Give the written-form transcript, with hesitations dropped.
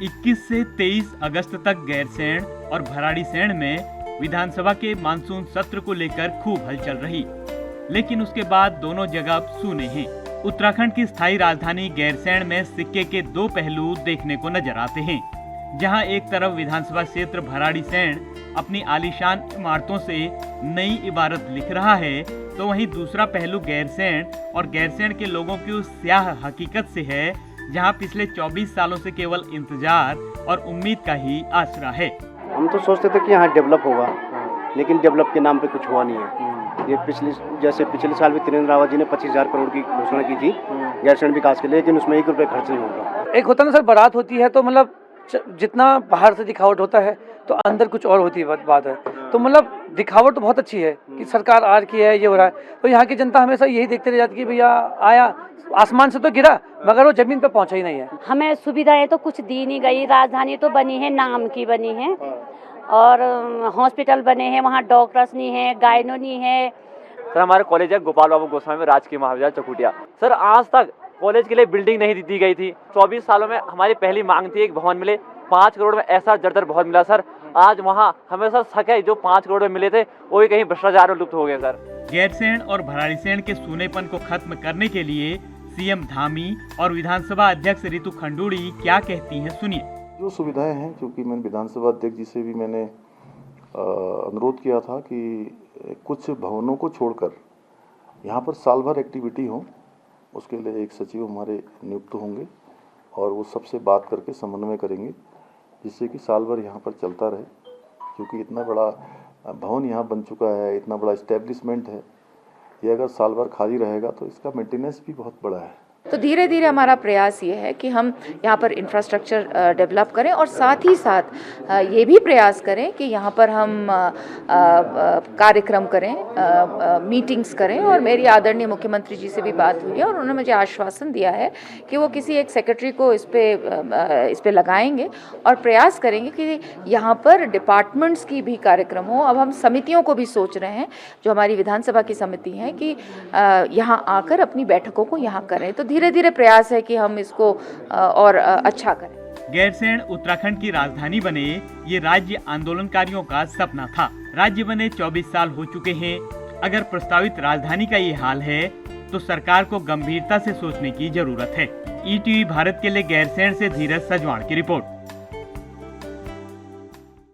21 से 23 अगस्त तक गैरसैंण और भराड़ीसैंण में विधानसभा के मानसून सत्र को लेकर खूब हलचल रही, लेकिन उसके बाद दोनों जगह सूने हैं। उत्तराखंड की स्थायी राजधानी गैरसैंण में सिक्के के दो पहलू देखने को नजर आते हैं। जहां एक तरफ विधानसभा क्षेत्र भराड़ीसैंण अपनी आलीशान इमारतों से नई इबारत लिख रहा है, तो वहीं दूसरा पहलू गैरसैंण और गैरसैंण के लोगों की उस स्याह हकीकत से है, जहां पिछले 24 सालों से केवल इंतजार और उम्मीद का ही आसरा है। हम तो सोचते थे कि यहाँ डेवलप होगा, लेकिन डेवलप के नाम पे कुछ हुआ नहीं है। ये पिछले साल भी त्रिवेंद्र रावत जी ने 25,000 करोड़ की घोषणा की थी गैरसैंण विकास के लिए, लेकिन उसमें 1 रुपये खर्च नहीं होगा। एक होता ना सर, बारात होती है तो मतलब जितना बाहर से दिखावट होता है तो अंदर कुछ और होती है बात है। तो मतलब दिखावट तो बहुत अच्छी है कि सरकार आ रही है, ये हो रहा है, तो यहाँ की जनता हमेशा यही देखते रह जाती है कि भैया आया, आसमान से तो गिरा मगर वो जमीन पे पहुंचा ही नहीं है। हमें सुविधाएं तो कुछ दी नहीं गई। राजधानी तो बनी है, नाम की बनी है, और हॉस्पिटल बने हैं, वहाँ डॉक्टर्स नहीं है, गायनो नहीं है। सर हमारे कॉलेज है गोपाल बाबू गोस्वामी में, राजकीय महाविद्यालय चकुटिया। सर आज तक कॉलेज के लिए बिल्डिंग नहीं दी गई थी। 24 सालों में हमारी पहली मांग थी एक भवन मिले। 5 करोड़ में ऐसा जर्जर भवन मिला सर। आज वहाँ हमें सर शक है जो 5 करोड़ में मिले थे वो भी कहीं भ्रष्टाचार में लुप्त हो गए सर। गैरसैंण और भराड़ीसैंण के सूनेपन को खत्म करने के लिए सीएम धामी और विधानसभा अध्यक्ष रितु खंडूड़ी क्या कहती हैं, सुनिए। जो सुविधाएं हैं, क्योंकि मैंने विधानसभा अध्यक्ष जी से भी मैंने अनुरोध किया था कि कुछ भवनों को छोड़कर यहाँ पर साल भर एक्टिविटी हो, उसके लिए एक सचिव हमारे नियुक्त होंगे और वो सबसे बात करके समन्वय करेंगे, जिससे कि साल भर यहाँ पर चलता रहे। क्योंकि इतना बड़ा भवन यहाँ बन चुका है, इतना बड़ा इस्टेब्लिशमेंट है, ये अगर साल भर खाली रहेगा तो इसका मेंटेनेंस भी बहुत बड़ा है। तो धीरे धीरे हमारा प्रयास ये है कि हम यहाँ पर इंफ्रास्ट्रक्चर डेवलप करें और साथ ही साथ ये भी प्रयास करें कि यहाँ पर हम कार्यक्रम करें, मीटिंग्स करें। और मेरी आदरणीय मुख्यमंत्री जी से भी बात हुई है और उन्होंने मुझे आश्वासन दिया है कि वो किसी एक सेक्रेटरी को इस पे लगाएंगे और प्रयास करेंगे कि यहाँ पर डिपार्टमेंट्स की भी कार्यक्रम हो। अब हम समितियों को भी सोच रहे हैं, जो हमारी विधानसभा की समिति है, कि यहाँ आकर अपनी बैठकों को यहाँ करें। तो धीरे धीरे प्रयास है कि हम इसको और अच्छा करें। गैरसैंण उत्तराखंड की राजधानी बने, ये राज्य आंदोलनकारियों का सपना था। राज्य बने 24 साल हो चुके हैं। अगर प्रस्तावित राजधानी का ये हाल है तो सरकार को गंभीरता से सोचने की जरूरत है। ईटीवी भारत के लिए गैरसैंण से धीरज सजवाण की रिपोर्ट।